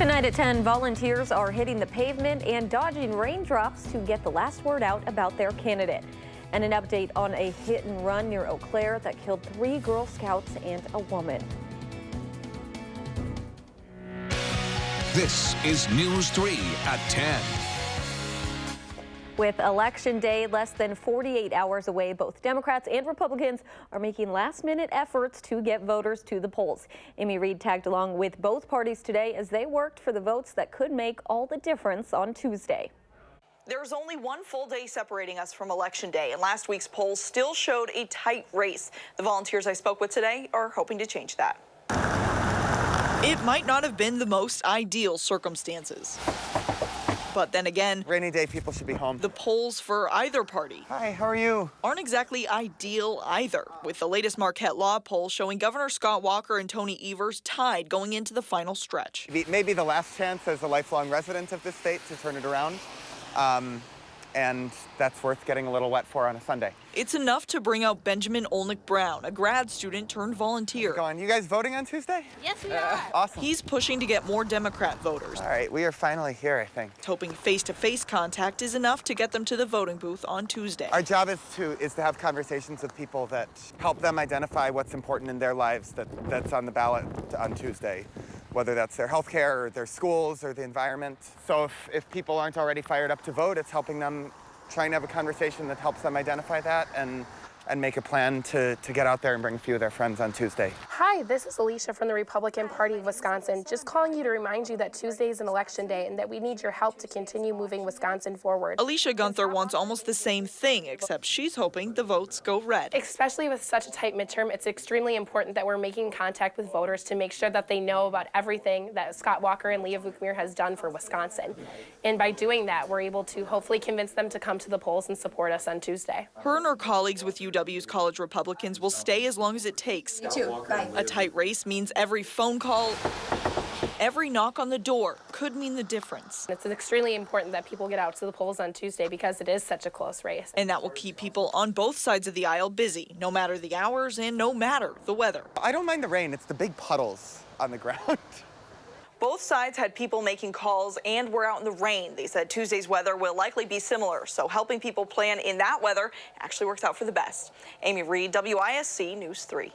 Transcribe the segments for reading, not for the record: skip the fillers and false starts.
Tonight at 10, volunteers are hitting the pavement and dodging raindrops to get the last word out about their candidate. And an update on a hit and run near Eau Claire that killed 3 Girl Scouts and a woman. This is News 3 at 10. With Election Day less than 48 hours away, both Democrats and Republicans are making last-minute efforts to get voters to the polls. Amy Reed tagged along with both parties today as they worked for the votes that could make all the difference on Tuesday. There's only one full day separating us from Election Day, and last week's polls still showed a tight race. The volunteers I spoke with today are hoping to change that. It might not have been the most ideal circumstances. But then again, rainy day, people should be home. The polls for either party, hi, how are you? Aren't exactly ideal either, with the latest Marquette Law poll showing Governor Scott Walker and Tony Evers tied going into the final stretch. Maybe the last chance as a lifelong resident of this state to turn it around. And that's worth getting a little wet for on a Sunday. It's enough to bring out Benjamin Olnick Brown, a grad student turned volunteer. You guys voting on Tuesday? Yes, we are. Awesome. He's pushing to get more Democrat voters. All right, we are finally here, I think. Hoping face-to-face contact is enough to get them to the voting booth on Tuesday. Our job is to have conversations with people that help them identify what's important in their lives that's on the ballot on Tuesday, whether that's their health care or their schools or the environment. So if people aren't already fired up to vote, it's helping them, trying to have a conversation that helps them identify that and make a plan to get out there and bring a few of their friends on Tuesday. Hi, this is Alicia from the Republican Party of Wisconsin, just calling you to remind you that Tuesday is an election day and that we need your help to continue moving Wisconsin forward. Alicia Gunther wants almost the same thing, except she's hoping the votes go red. Especially with such a tight midterm, it's extremely important that we're making contact with voters to make sure that they know about everything that Scott Walker and Leah Vukmir has done for Wisconsin. And by doing that, we're able to hopefully convince them to come to the polls and support us on Tuesday. Her and her colleagues with UW's college Republicans will stay as long as it takes. Me too. Bye. A tight race means every phone call, every knock on the door could mean the difference. It's extremely important that people get out to the polls on Tuesday because it is such a close race. And that will keep people on both sides of the aisle busy, no matter the hours and no matter the weather. I don't mind the rain, it's the big puddles on the ground. Both sides had people making calls and were out in the rain. They said Tuesday's weather will likely be similar, so helping people plan in that weather actually works out for the best. Amy Reed, WISC News 3.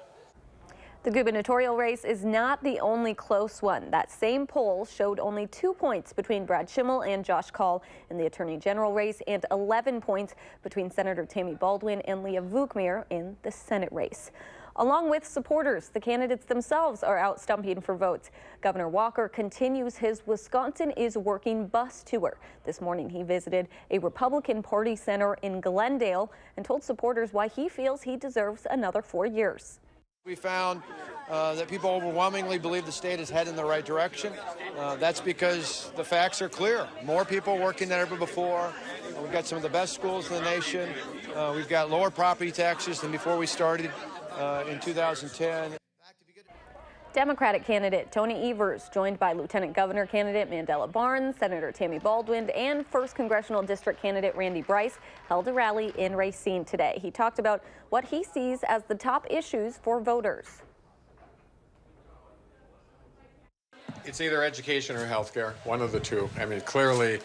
The gubernatorial race is not the only close one. That same poll showed only 2 points between Brad Schimmel and Josh Kaul in the Attorney General race and 11 points between Senator Tammy Baldwin and Leah Vukmir in the Senate race. Along with supporters, the candidates themselves are out stumping for votes. Governor Walker continues his Wisconsin is Working bus tour. This morning he visited a Republican Party center in Glendale and told supporters why he feels he deserves another 4 years. We found that people overwhelmingly believe the state is heading in the right direction. That's because the facts are clear. More people working than ever before. We've got some of the best schools in the nation. We've got lower property taxes than before we started in 2010. Democratic candidate Tony Evers, joined by Lieutenant Governor candidate Mandela Barnes, Senator Tammy Baldwin, and 1st Congressional District candidate Randy Bryce, held a rally in Racine today. He talked about what he sees as the top issues for voters. It's either education or health care, one of the two. I mean, clearly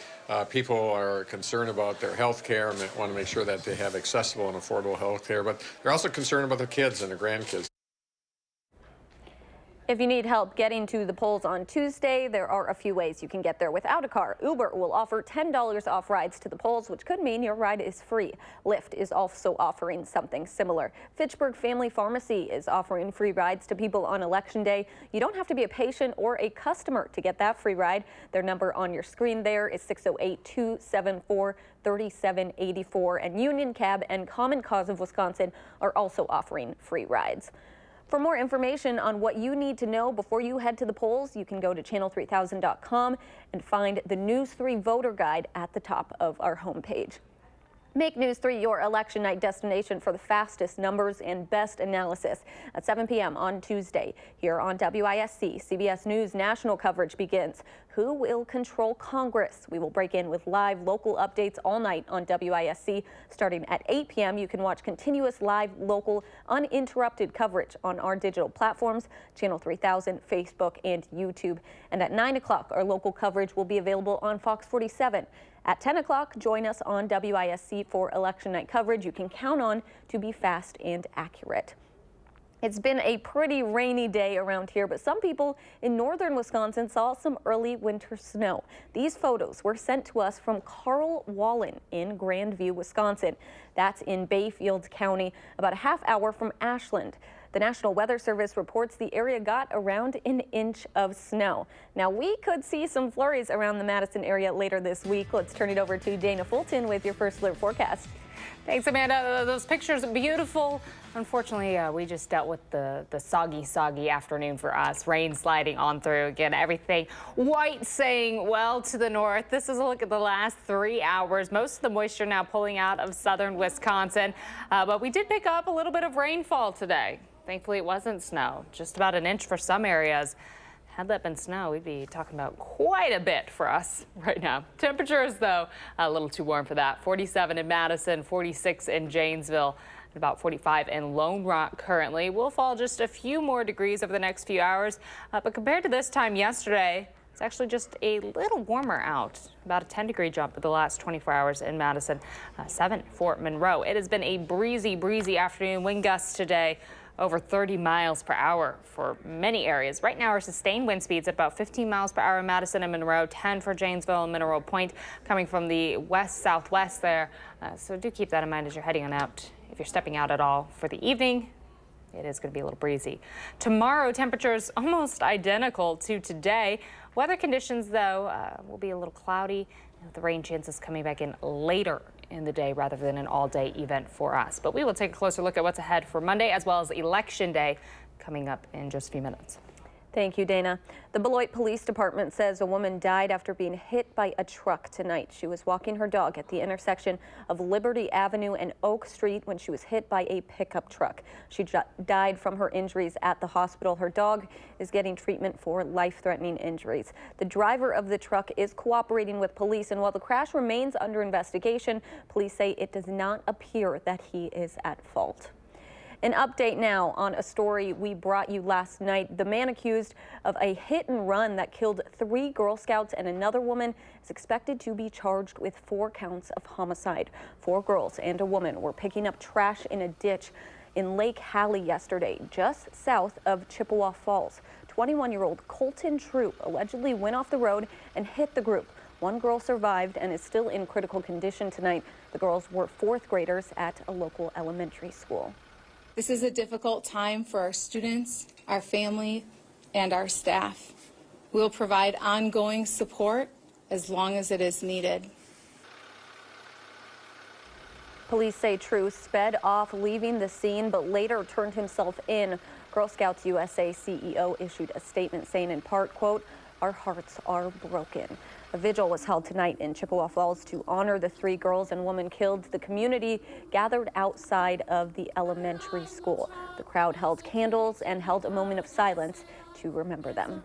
people are concerned about their health care and want to make sure that they have accessible and affordable health care, but they're also concerned about their kids and their grandkids. If you need help getting to the polls on Tuesday, there are a few ways you can get there without a car. Uber will offer $10 off rides to the polls, which could mean your ride is free. Lyft is also offering something similar. Fitchburg Family Pharmacy is offering free rides to people on Election Day. You don't have to be a patient or a customer to get that free ride. Their number on your screen there is 608-274-3784. And Union Cab and Common Cause of Wisconsin are also offering free rides. For more information on what you need to know before you head to the polls, you can go to channel3000.com and find the News 3 voter guide at the top of our homepage. Make News 3 your election night destination for the fastest numbers and best analysis at 7 p.m. on Tuesday. Here on WISC, CBS News national coverage begins. Who will control Congress? We will break in with live local updates all night on WISC. Starting at 8 p.m., you can watch continuous live, local, uninterrupted coverage on our digital platforms, Channel 3000, Facebook, and YouTube. And at 9 o'clock, our local coverage will be available on Fox 47. At 10 o'clock, join us on WISC for election night coverage you can count on to be fast and accurate. It's been a pretty rainy day around here, but some people in northern Wisconsin saw some early winter snow. These photos were sent to us from Carl Wallen in Grandview, Wisconsin. That's in Bayfield County, about a half hour from Ashland. The National Weather Service reports the area got around an inch of snow. Now, we could see some flurries around the Madison area later this week. Let's turn it over to Dana Fulton with your first alert forecast. Thanks, Amanda. Those pictures are beautiful. Unfortunately, we just dealt with the soggy afternoon for us. Rain sliding on through. Again, everything white saying well to the north. This is a look at the last 3 hours. Most of the moisture now pulling out of southern Wisconsin. But we did pick up a little bit of rainfall today. Thankfully, it wasn't snow, just about an inch for some areas. Had that been snow, we'd be talking about quite a bit for us right now. Temperatures, though, a little too warm for that. 47 in Madison, 46 in Janesville, and about 45 in Lone Rock currently. We'll fall just a few more degrees over the next few hours, but compared to this time yesterday, it's actually just a little warmer out. About a 10-degree jump in the last 24 hours in Madison, 7 for Monroe. It has been a breezy afternoon. Wind gusts today over 30 miles per hour for many areas. Right now, our sustained wind speeds at about 15 miles per hour in Madison and Monroe, 10 for Janesville and Mineral Point, coming from the west-southwest there. So do keep that in mind as you're heading on out. If you're stepping out at all for the evening, it is going to be a little breezy. Tomorrow, temperatures almost identical to today. Weather conditions, though, will be a little cloudy, with the rain chances coming back in later in the day rather than an all-day event for us. But we will take a closer look at what's ahead for Monday as well as Election Day coming up in just a few minutes. Thank you, Dana. The Beloit Police Department says a woman died after being hit by a truck tonight. She was walking her dog at the intersection of Liberty Avenue and Oak Street when she was hit by a pickup truck. She died from her injuries at the hospital. Her dog is getting treatment for life-threatening injuries. The driver of the truck is cooperating with police, and while the crash remains under investigation, police say it does not appear that he is at fault. An update now on a story we brought you last night. The man accused of a hit and run that killed 3 Girl Scouts and another woman is expected to be charged with 4 counts of homicide. 4 girls and a woman were picking up trash in a ditch in Lake Hallie yesterday, just south of Chippewa Falls. 21-year-old Colton Troop allegedly went off the road and hit the group. 1 girl survived and is still in critical condition tonight. The girls were 4th graders at a local elementary school. This is a difficult time for our students, our family, and our staff. We'll provide ongoing support as long as it is needed. Police say True sped off, leaving the scene, but later turned himself in. Girl Scouts USA CEO issued a statement saying in part, quote, "Our hearts are broken." A vigil was held tonight in Chippewa Falls to honor the 3 girls and woman killed. The community gathered outside of the elementary school. The crowd held candles and held a moment of silence to remember them.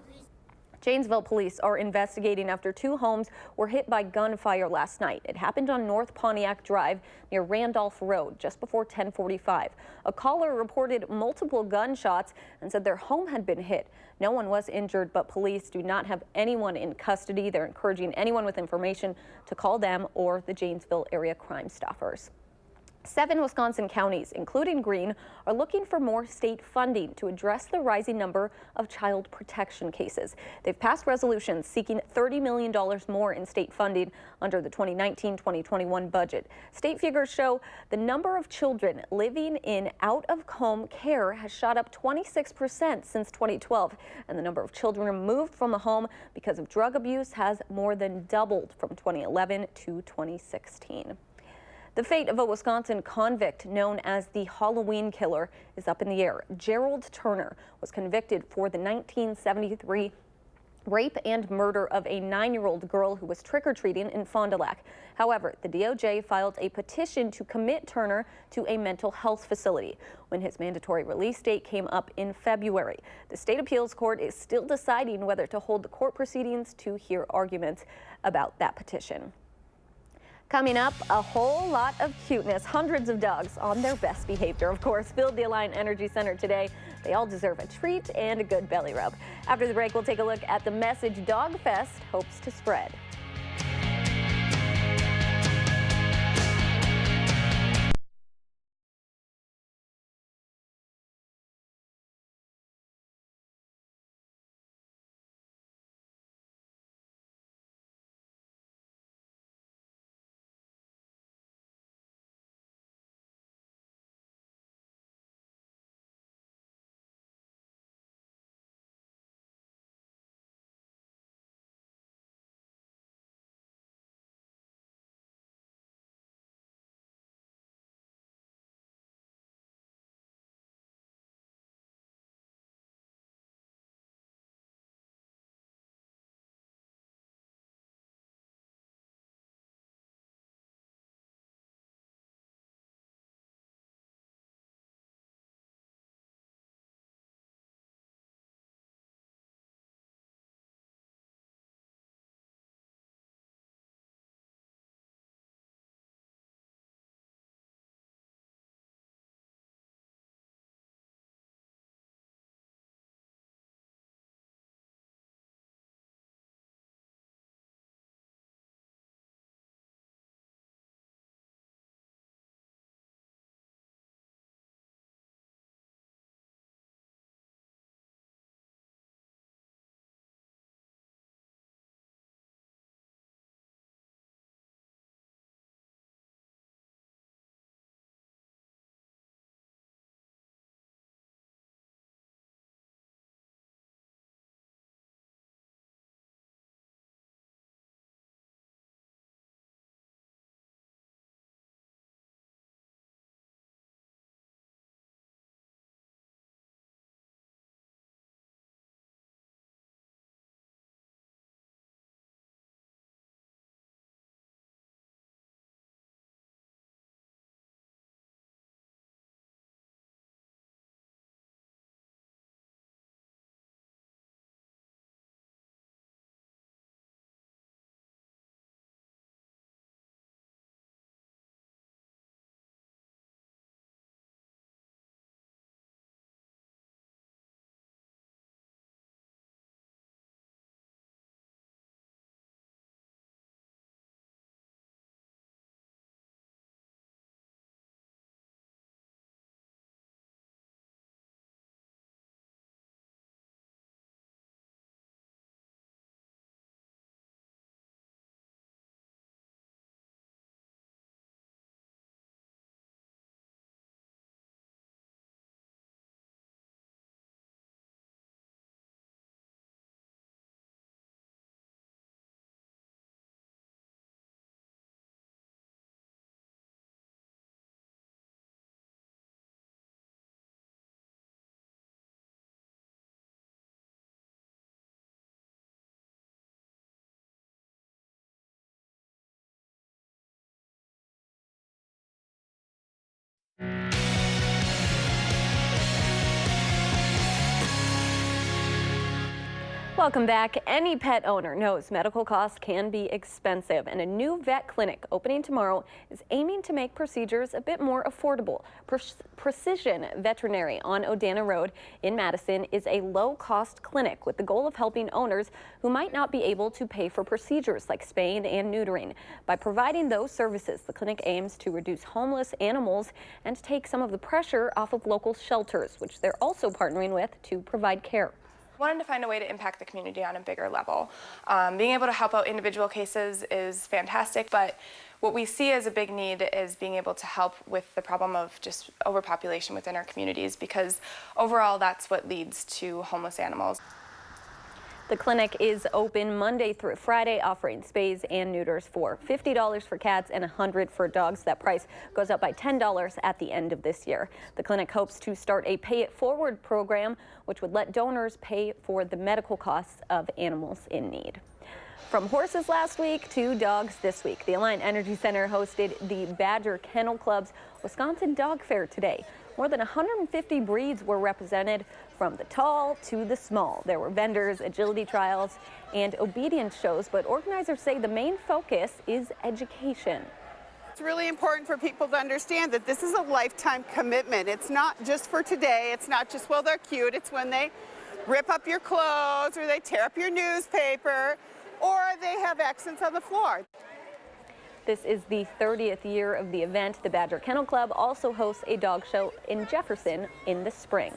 Janesville police are investigating after 2 homes were hit by gunfire last night. It happened on North Pontiac Drive near Randolph Road just before 10:45. A caller reported multiple gunshots and said their home had been hit. No one was injured, but police do not have anyone in custody. They're encouraging anyone with information to call them or the Janesville Area Crime Stoppers. 7 Wisconsin counties, including Greene, are looking for more state funding to address the rising number of child protection cases. They've passed resolutions seeking $30 million more in state funding under the 2019-2021 budget. State figures show the number of children living in out-of-home care has shot up 26% since 2012, and the number of children removed from the home because of drug abuse has more than doubled from 2011 to 2016. The fate of a Wisconsin convict known as the Halloween Killer is up in the air. Gerald Turner was convicted for the 1973 rape and murder of a 9-year-old girl who was trick-or-treating in Fond du Lac. However, the DOJ filed a petition to commit Turner to a mental health facility when his mandatory release date came up in February. The state appeals court is still deciding whether to hold the court proceedings to hear arguments about that petition. Coming up, a whole lot of cuteness. Hundreds of dogs on their best behavior, of course, filled the Alliant Energy Center today. They all deserve a treat and a good belly rub. After the break, we'll take a look at the message Dog Fest hopes to spread. Welcome back. Any pet owner knows medical costs can be expensive, and a new vet clinic opening tomorrow is aiming to make procedures a bit more affordable. Precision Veterinary on Odana Road in Madison is a low-cost clinic with the goal of helping owners who might not be able to pay for procedures like spaying and neutering. By providing those services, the clinic aims to reduce homeless animals and take some of the pressure off of local shelters, which they're also partnering with to provide care. Wanted to find a way to impact the community on a bigger level. Being able to help out individual cases is fantastic, but what we see as a big need is being able to help with the problem of just overpopulation within our communities, because overall that's what leads to homeless animals. The clinic is open Monday through Friday, offering spays and neuters for $50 for cats and $100 for dogs. That price goes up by $10 at the end of this year. The clinic hopes to start a pay it forward program, which would let donors pay for the medical costs of animals in need. From horses last week to dogs this week, the Alliant Energy Center hosted the Badger Kennel Club's Wisconsin Dog Fair today. More than 150 breeds were represented, from the tall to the small. There were vendors, agility trials, and obedience shows, but organizers say the main focus is education. It's really important for people to understand that this is a lifetime commitment. It's not just for today. It's not just, well, they're cute. It's when they rip up your clothes or they tear up your newspaper or they have accidents on the floor. This is the 30th year of the event. The Badger Kennel Club also hosts a dog show in Jefferson in the spring.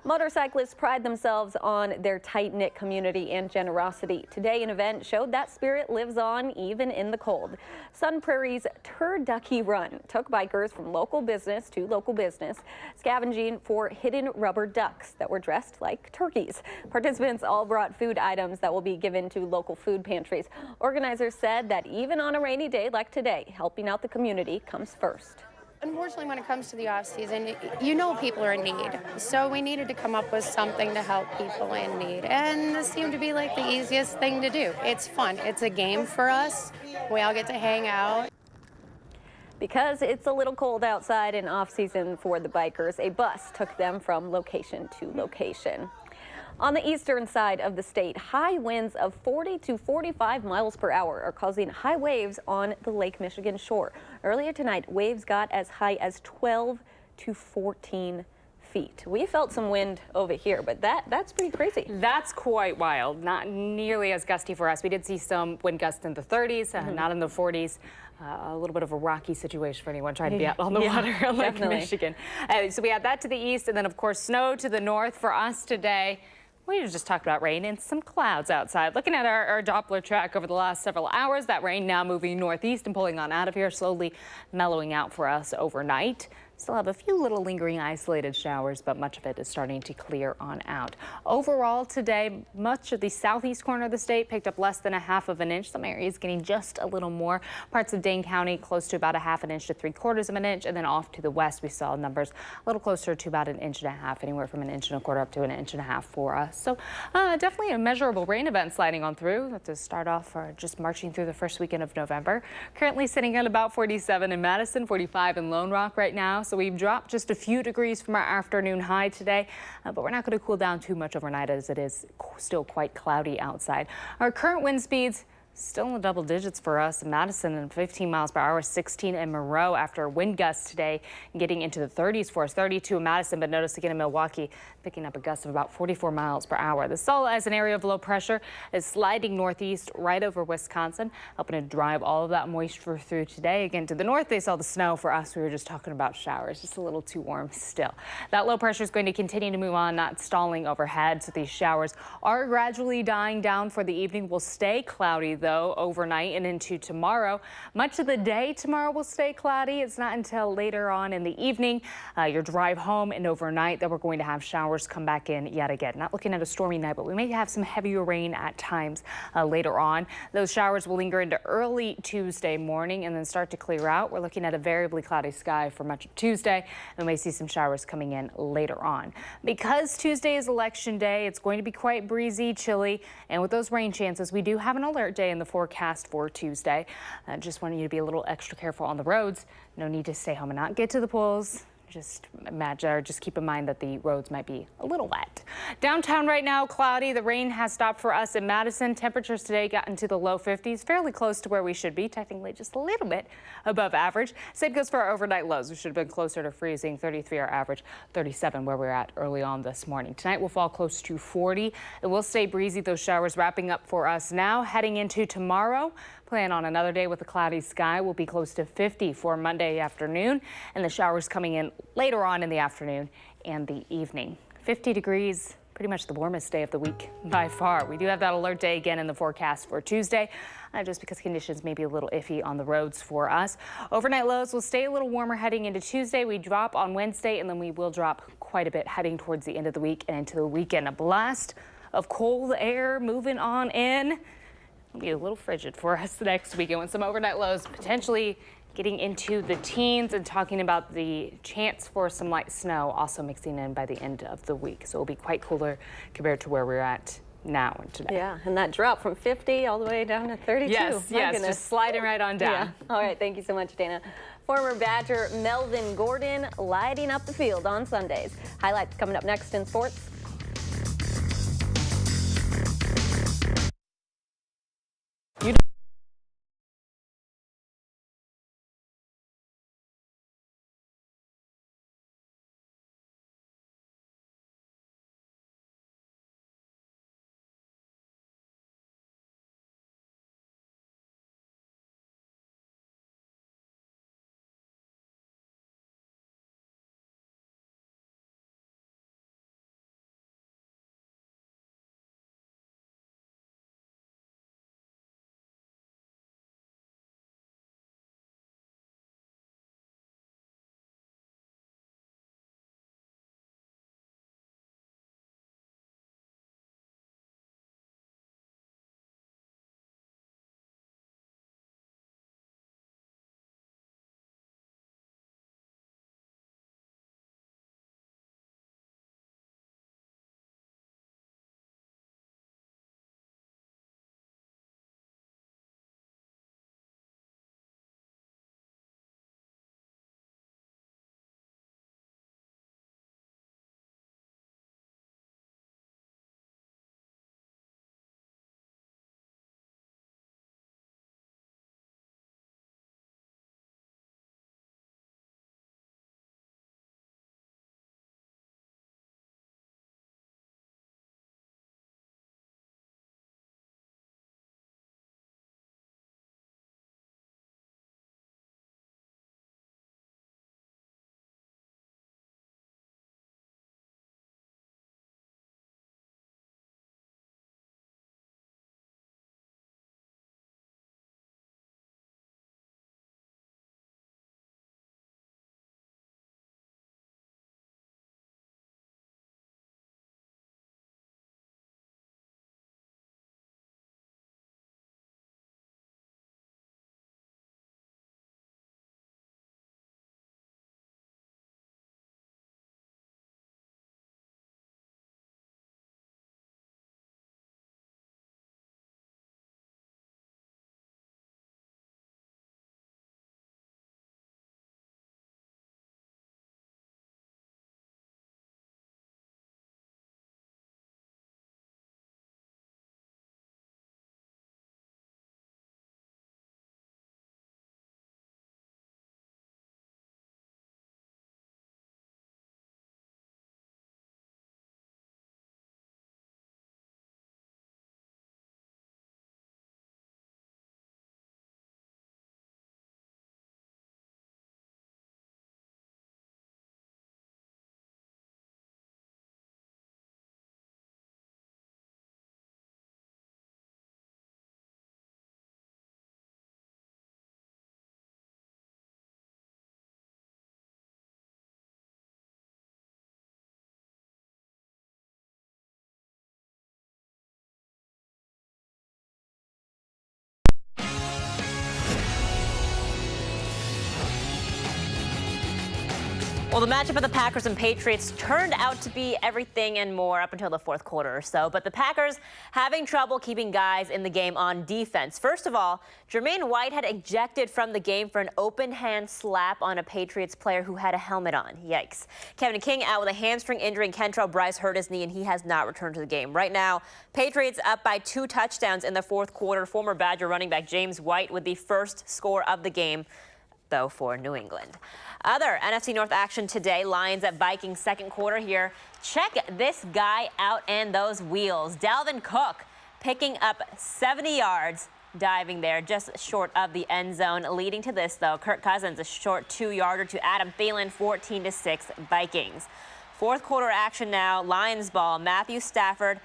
Motorcyclists pride themselves on their tight-knit community and generosity. Today, an event showed that spirit lives on even in the cold. Sun Prairie's Turducky Run took bikers from local business to local business, scavenging for hidden rubber ducks that were dressed like turkeys. Participants all brought food items that will be given to local food pantries. Organizers said that even on a rainy day like today, helping out the community comes first. Unfortunately, when it comes to the off-season, you know people are in need. So we needed to come up with something to help people in need. And this seemed to be like the easiest thing to do. It's fun. It's a game for us. We all get to hang out. Because it's a little cold outside and off-season for the bikers, a bus took them from location to location. On the eastern side of the state, high winds of 40 to 45 miles per hour are causing high waves on the Lake Michigan shore. Earlier tonight, waves got as high as 12 to 14 feet. We felt some wind over here, but that's pretty crazy. That's quite wild. Not nearly as gusty for us. We did see some wind gusts in the 30s, not in the 40s. A little bit of a rocky situation for anyone trying to be out on the water on Lake Michigan. So we had that to the east, and then of course snow to the north for us today. We just talked about rain and some clouds outside. Looking at our Doppler track over the last several hours, that rain now moving northeast and pulling on out of here, slowly mellowing out for us overnight. Still have a few little lingering isolated showers, but much of it is starting to clear on out. Overall today, much of the southeast corner of the state picked up less than a half of an inch. Some areas getting just a little more. Parts of Dane County close to about a half an inch to 3/4 of an inch. And then off to the west, we saw numbers a little closer to about 1.5 inches, anywhere from 1.25 inches up to 1.5 inches for us. So definitely a measurable rain event sliding on through. To start off, just marching through the first weekend of November. Currently sitting at about 47 in Madison, 45 in Lone Rock right now. So we've dropped just a few degrees from our afternoon high today, but we're not going to cool down too much overnight as it is still quite cloudy outside. Our current wind speeds still in the double digits for us in Madison, and 15 miles per hour, 16 in Monroe after wind gusts today, getting into the 30s for us, 32 in Madison, but notice again in Milwaukee, picking up a gust of about 44 miles per hour. The cell as an area of low pressure is sliding northeast right over Wisconsin, helping to drive all of that moisture through today. Again, to the north, they saw the snow. For us, we were just talking about showers, just a little too warm still. That low pressure is going to continue to move on, not stalling overhead, so these showers are gradually dying down for the evening. Will stay cloudy, though, overnight and into tomorrow. Much of the day tomorrow will stay cloudy. It's not until later on in the evening, your drive home and overnight, that we're going to have showers come back in yet again. Not looking at a stormy night, but we may have some heavier rain at times later on. Those showers will linger into early Tuesday morning and then start to clear out. We're looking at a variably cloudy sky for much of Tuesday, and we may see some showers coming in later on. Because Tuesday is election day, it's going to be quite breezy, chilly, and with those rain chances, we do have an alert day in the forecast for Tuesday. Just wanting you to be a little extra careful on the roads. No need to stay home and not get to the pools. Just imagine, or just keep in mind that the roads might be a little wet. Downtown right now, cloudy. The rain has stopped for us in Madison. Temperatures today got into the low 50s, fairly close to where we should be, technically just a little bit above average. Same goes for our overnight lows. We should have been closer to freezing, 33 our average, 37 where we're at early on this morning. Tonight will fall close to 40. It will stay breezy, those showers wrapping up for us now. Heading into tomorrow, plan on another day with a cloudy sky. Will be close to 50 for Monday afternoon, and the showers coming in later on in the afternoon and the evening. 50 degrees, pretty much the warmest day of the week by far. We do have that alert day again in the forecast for Tuesday, just because conditions may be a little iffy on the roads for us. Overnight lows will stay a little warmer heading into Tuesday. We drop on Wednesday, and then we will drop quite a bit heading towards the end of the week and into the weekend. A blast of cold air moving on in. It'll be a little frigid for us next weekend with some overnight lows potentially getting into the teens, and talking about the chance for some light snow also mixing in by the end of the week. So it'll be quite cooler compared to where we're at now and today. Yeah, and that drop from 50 all the way down to 32. Yes, just sliding right on down. Yeah. All right, thank you so much, Dana. Former Badger Melvin Gordon lighting up the field on Sundays. Highlights coming up next in sports. Well, the matchup of the Packers and Patriots turned out to be everything and more up until the fourth quarter or so. But the Packers having trouble keeping guys in the game on defense. First of all, Jermaine Whitehead ejected from the game for an open hand slap on a Patriots player who had a helmet on. Yikes. Kevin King out with a hamstring injury, and Kentrell Bryce hurt his knee, and he has not returned to the game. Right now, Patriots up by 2 touchdowns in the fourth quarter. Former Badger running back James White with the first score of the game, though, for New England. Other NFC North action today, Lions at Vikings second quarter here. Check this guy out and those wheels. Dalvin Cook picking up 70 yards, diving there just short of the end zone. Leading to this, though, Kirk Cousins, a short 2-yarder to Adam Thielen, 14-6 Vikings. Fourth quarter action now, Lions ball. Matthew Stafford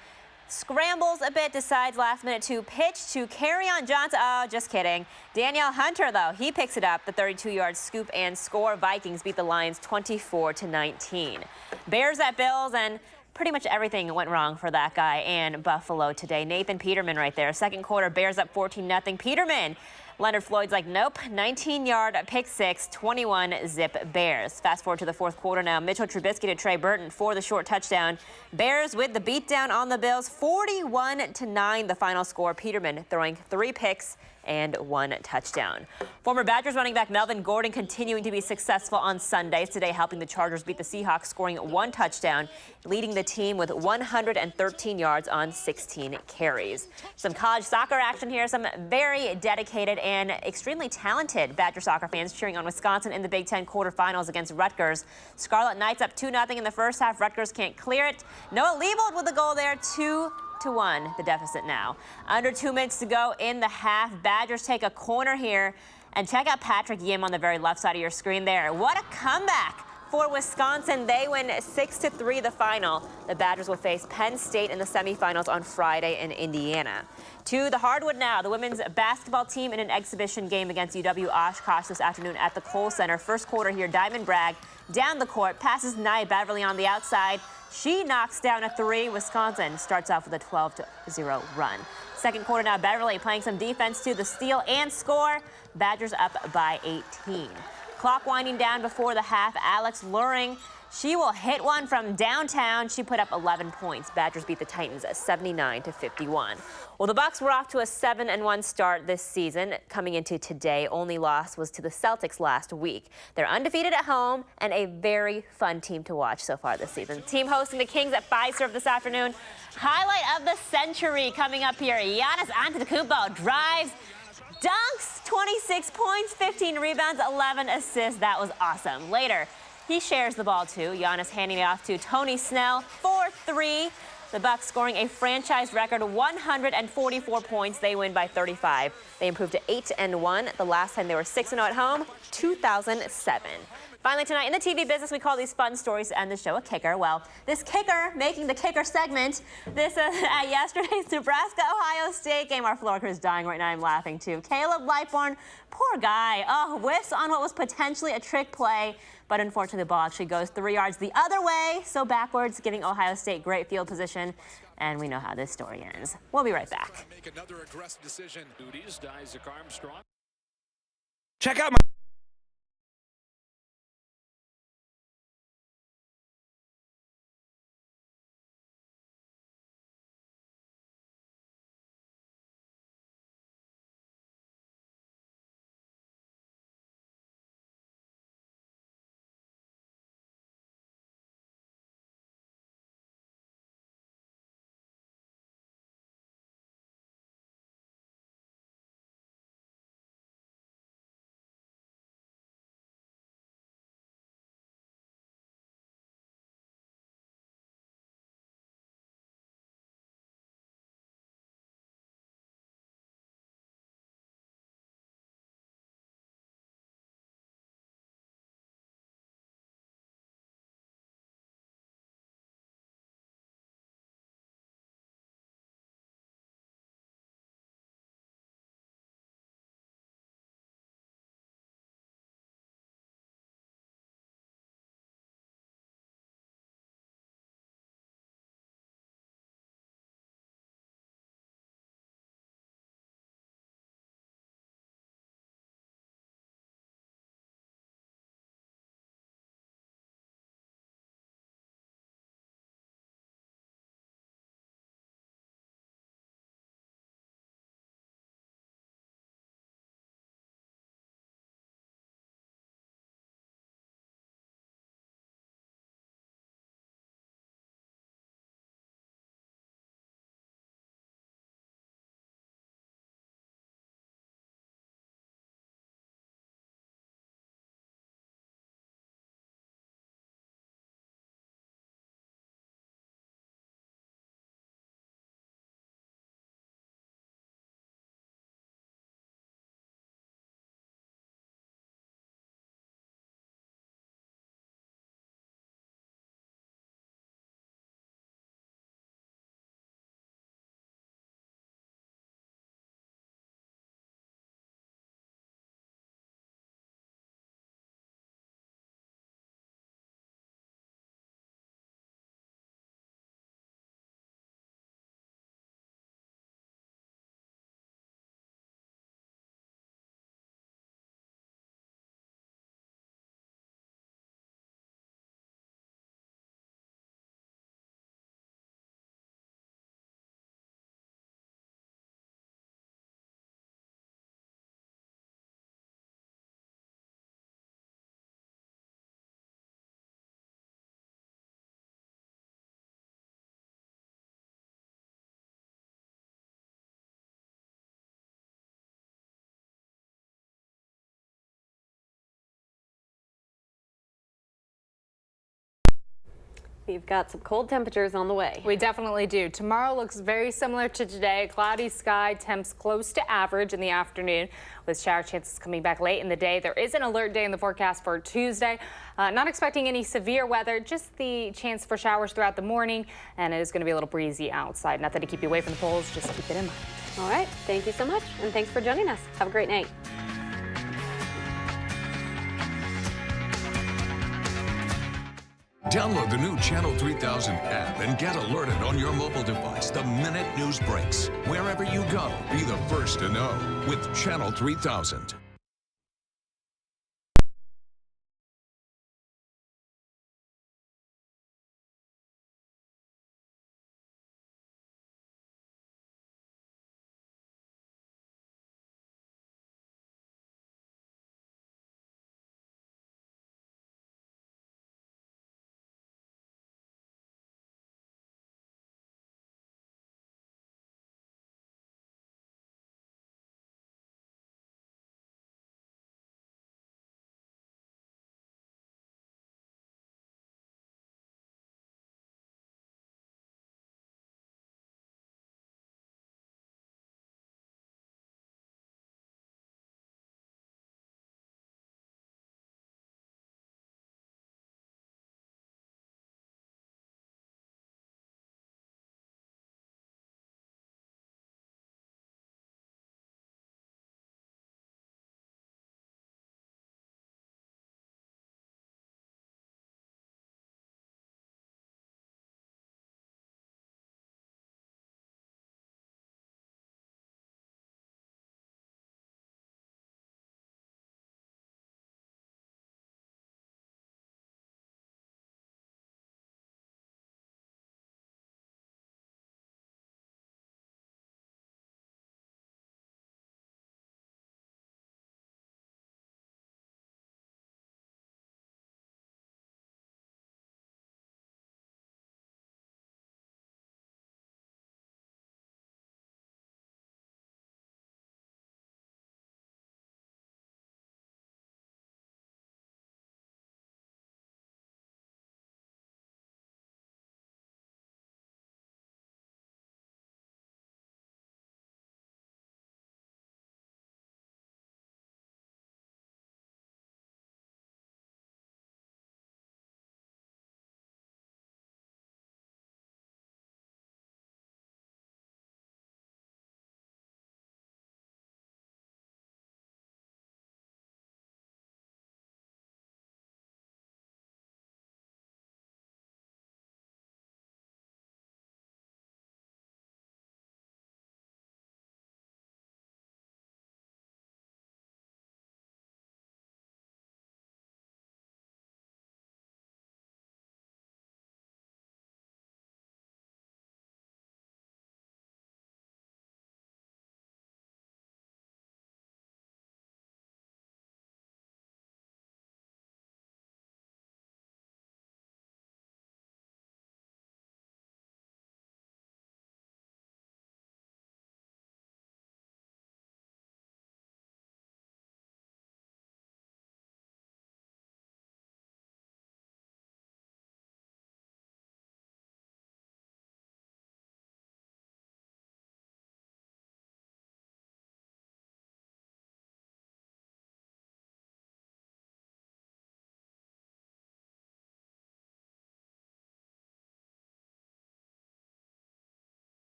scrambles a bit, decides last minute to pitch to Kerryon Johnson. Oh, just kidding. Danielle Hunter, though, he picks it up, the 32-yard scoop and score. Vikings beat the Lions 24-19. Bears at Bills, and pretty much everything went wrong for that guy and Buffalo today. Nathan Peterman right there. Second quarter, Bears up 14-0. Peterman. Leonard Floyd's like, nope, 19-yard pick six, 21-zip Bears. Fast forward to the fourth quarter now. Mitchell Trubisky to Trey Burton for the short touchdown. Bears with the beatdown on the Bills, 41-9 the final score. Peterman throwing 3 picks and 1 touchdown. Former Badgers running back Melvin Gordon continuing to be successful on Sundays today, helping the Chargers beat the Seahawks, scoring 1 touchdown, leading the team with 113 yards on 16 carries. Some college soccer action here. Some very dedicated and extremely talented Badger soccer fans cheering on Wisconsin in the Big Ten quarterfinals against Rutgers. Scarlet Knights up 2-0 in the first half. Rutgers can't clear it. Noah Leibold with the goal there, 2-1, the deficit now. Under 2 minutes to go in the half. Badgers take a corner here. And check out Patrick Yim on the very left side of your screen there. What a comeback for Wisconsin. They win 6-3 the final. The Badgers will face Penn State in the semifinals on Friday in Indiana. To the hardwood now. The women's basketball team in an exhibition game against UW-Oshkosh this afternoon at the Kohl Center. First quarter here, Diamond Bragg down the court, passes Nia Beverly on the outside. She knocks down a 3. Wisconsin starts off with a 12-0 run. Second quarter now, Beverly playing some defense to the steal and score. Badgers up by 18. Clock winding down before the half. Alex Luring, she will hit one from downtown. She put up 11 points. Badgers beat the Titans at 79-51. Well, the Bucks were off to a 7-1 start this season. Coming into today, only loss was to the Celtics last week. They're undefeated at home and a very fun team to watch so far this season. Team hosting the Kings at Fiserv this afternoon. Highlight of the century coming up here. Giannis Antetokounmpo drives, dunks, 26 points, 15 rebounds, 11 assists. That was awesome. Later, he shares the ball too. Giannis handing it off to Tony Snell for 3. The Bucks scoring a franchise record 144 points. They win by 35. They improved to 8-1. The last time they were 6-0 at home, 2007. Finally tonight, in the TV business, we call these fun stories to end the show a kicker. Well, this kicker making the kicker segment. This at yesterday's Nebraska-Ohio State game. Our floor crew is dying right now. I'm laughing too. Caleb Lightbourne, poor guy. Oh, whiffs on what was potentially a trick play. But unfortunately, the ball actually goes 3 yards the other way, so backwards, giving Ohio State great field position. And we know how this story ends. We'll be right back. Check out my We've got some cold temperatures on the way. We definitely do. Tomorrow looks very similar to today. Cloudy sky, temps close to average in the afternoon with shower chances coming back late in the day. There is an alert day in the forecast for Tuesday. Not expecting any severe weather, just the chance for showers throughout the morning, and it is going to be a little breezy outside. Nothing to keep you away from the polls, just keep it in mind. All right. Thank you so much, and thanks for joining us. Have a great night. Download the new Channel 3000 app and get alerted on your mobile device the minute news breaks. Wherever you go, be the first to know with Channel 3000.